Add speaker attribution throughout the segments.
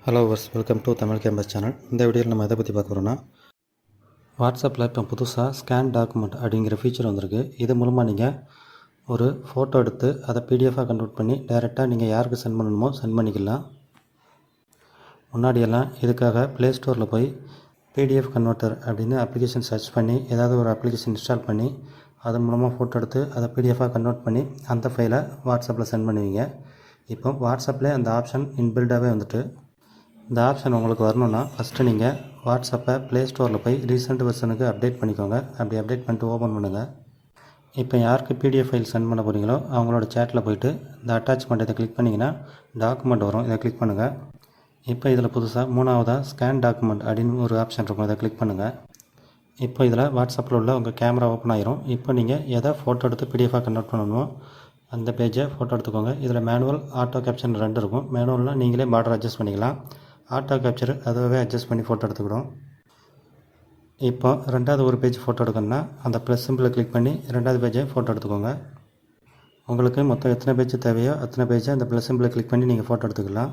Speaker 1: Hello welcome to Tamil campus channel. இந்த வீடியோவில் நம்ம எதை பற்றி பார்க்க போகிறோம்னா, வாட்ஸ்அப்பில் இப்போ புதுசாக ஸ்கேன் டாக்குமெண்ட் அப்படிங்கிற ஃபீச்சர் வந்திருக்கு. இது மூலமாக நீங்கள் ஒரு ஃபோட்டோ எடுத்து அதை பிடிஎஃபாக கன்வெர்ட் பண்ணி டைரெக்டாக நீங்கள் யாருக்கு சென்ட் பண்ணணுமோ சென்ட் பண்ணிக்கலாம். முன்னாடியெல்லாம் இதுக்காக ப்ளே ஸ்டோரில் போய் பிடிஎஃப் கன்வெர்ட்டர் அப்படின்னு அப்ளிகேஷன் சர்ச் பண்ணி ஏதாவது ஒரு அப்ளிகேஷன் இன்ஸ்டால் பண்ணி அதன் மூலமாக ஃபோட்டோ எடுத்து அதை பிடிஎஃபாக கன்வெர்ட் பண்ணி அந்த ஃபைலை வாட்ஸ்அப்பில் சென்ட் பண்ணுவீங்க. இப்போ வாட்ஸ்அப்பில் அந்த ஆப்ஷன் இன்பில்டாகவே வந்துட்டு, இந்த ஆப்ஷன் உங்களுக்கு வரணுன்னா ஃபஸ்ட்டு நீங்கள் வாட்ஸ்அப்பை ப்ளே ஸ்டோரில் போய் ரீசெண்ட் வெர்ஷனுக்கு அப்டேட் பண்ணிக்கோங்க. அப்படி அப்டேட் பண்ணிட்டு ஓப்பன் பண்ணுங்கள். இப்போ யாருக்கு பிடிஎஃப் ஃபைல் சென்ட் பண்ண போகிறீங்களோ அவங்களோட சேட்டில் போய்ட்டு இந்த அட்டாச்மெண்ட் இதை கிளிக் பண்ணிங்கன்னா டாக்குமெண்ட் வரும். இதை கிளிக் பண்ணுங்கள். இப்போ இதில் புதுசாக மூணாவதாக ஸ்கேன் டாக்குமெண்ட் அப்படின்னு ஒரு ஆப்ஷன் இருக்கும். இதை கிளிக் பண்ணுங்கள். இப்போ இதில் வாட்ஸ்அப்பில் உள்ள உங்கள் கேமரா ஓப்பன் ஆகிரும். இப்போ நீங்கள் எதை ஃபோட்டோ எடுத்து பிடிஎஃபாக கன்வெர்ட் பண்ணணுமோ அந்த பேஜை ஃபோட்டோ எடுத்துக்கோங்க. இதில் மேனுவல், ஆட்டோ கேப்ஷன் ரெண்டு இருக்கும். மேனுவல்னால் நீங்களே பார்டர் அட்ஜஸ்ட் பண்ணிக்கலாம். ஆட்டோ கேப்சர் அதுவே அட்ஜஸ்ட் பண்ணி ஃபோட்டோ எடுத்துக்கிடும். இப்போ ரெண்டாவது ஒரு பேஜ் ஃபோட்டோ எடுக்கணும்னா அந்த ப்ளஸ் சிம்பிளை கிளிக் பண்ணி ரெண்டாவது பேஜை ஃபோட்டோ எடுத்துக்கோங்க. உங்களுக்கு மொத்தம் எத்தனை பேஜ் தேவையோ அத்தனை பேஜை அந்த ப்ளஸ் சிம்பிளை கிளிக் பண்ணி நீங்கள் ஃபோட்டோ எடுத்துக்கலாம்.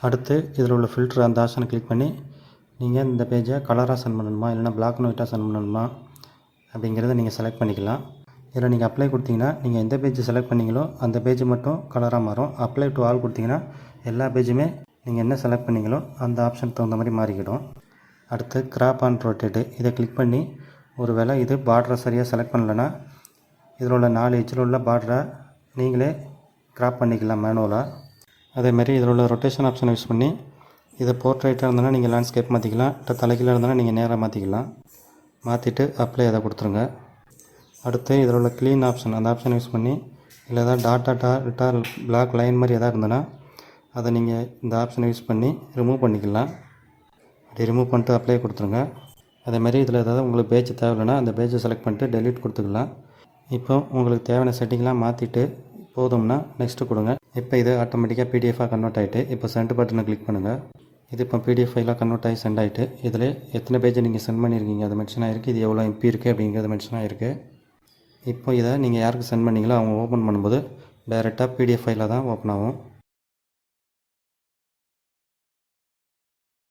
Speaker 1: அடுத்து இதில் உள்ள ஃபில்டர் அந்த ஆப்ஷனை கிளிக் பண்ணி நீங்கள் இந்த பேஜை கலராக சென்ட் பண்ணணுமா இல்லைனா பிளாக் அண்ட் ஒயிட்டாக சென்ட் பண்ணணுமா அப்படிங்கிறத நீங்கள் செலக்ட் பண்ணிக்கலாம். இதில் நீங்கள் அப்ளை கொடுத்தீங்கன்னா நீங்கள் எந்த பேஜ் செலக்ட் பண்ணிங்களோ அந்த பேஜ் மட்டும் கலராக மாறும். அப்ளை டு ஆல் கொடுத்தீங்கன்னா எல்லா பேஜுமே நீங்கள் என்ன செலக்ட் பண்ணிங்களோ அந்த ஆப்ஷனுக்கு தகுந்த மாதிரி மாறிக்கிடும். அடுத்து கிராப் அண்ட் ரொட்டேட்டு இதை கிளிக் பண்ணி ஒரு வேளை இது பார்டரை சரியாக செலக்ட் பண்ணலைன்னா இதில் உள்ள 4 எட்ஜில் உள்ள பார்டரை நீங்களே கிராப் பண்ணிக்கலாம் மேனுவலாக. அதேமாதிரி இதில் உள்ள ரொட்டேஷன் ஆப்ஷனை யூஸ் பண்ணி இதை போர்ட்ரைட்டாக இருந்தோன்னா நீங்கள் லேண்ட்ஸ்கேப் மாற்றிக்கலாம். இல்லை தலைகீழாக இருந்தோன்னா நீங்கள் நேராக மாற்றிக்கலாம். மாற்றிட்டு அப்ளை அதை கொடுத்துருங்க. அடுத்து இதில் உள்ள க்ளீன் ஆப்ஷன் அந்த ஆப்ஷனை யூஸ் பண்ணி இல்லை ஏதாவது டாட்டா பிளாக் லைன் மாதிரி எதாவது இருந்ததுன்னா அதை நீங்கள் இந்த ஆப்ஷனை யூஸ் பண்ணி ரிமூவ் பண்ணிக்கலாம். அப்படி ரிமூவ் பண்ணிட்டு அப்ளை கொடுத்துருங்க. அதேமாதிரி இதில் ஏதாவது உங்களுக்கு பேஜ் தேவையில்லைன்னா அந்த பேஜை செலக்ட் பண்ணிட்டு டெலீட் கொடுத்துக்கலாம். இப்போ உங்களுக்கு தேவையான செட்டிங்லாம் மாற்றிட்டு போதும்னா நெக்ஸ்ட்டு கொடுங்க. இப்போ இது ஆட்டோமேட்டிக்காக பிடிஎஃபாக கன்வெர்ட் ஆகிட்டு இப்போ சென்ட் பட்டனை கிளிக் பண்ணுங்கள். இது இப்போ பிடிஎஃப் ஃபைலாக கன்வெர்ட் ஆகி சென்ட் ஆகிட்டு இதில் எத்தனை பேஜை நீங்கள் சென்ட் பண்ணியிருக்கீங்க அது மென்ஷன் ஆகிருக்கு. இது எவ்வளோ எம்பி இருக்குது அப்படிங்கிறது மென்ஷன் ஆகிருக்கு. இப்போ இதை நீங்கள் யாருக்கு சென்ட் பண்ணீங்களோ அவங்க ஓப்பன் பண்ணும்போது டைரெக்டாக பிடிஎஃப் ஃபைலாக தான் ஓப்பன் ஆகும்.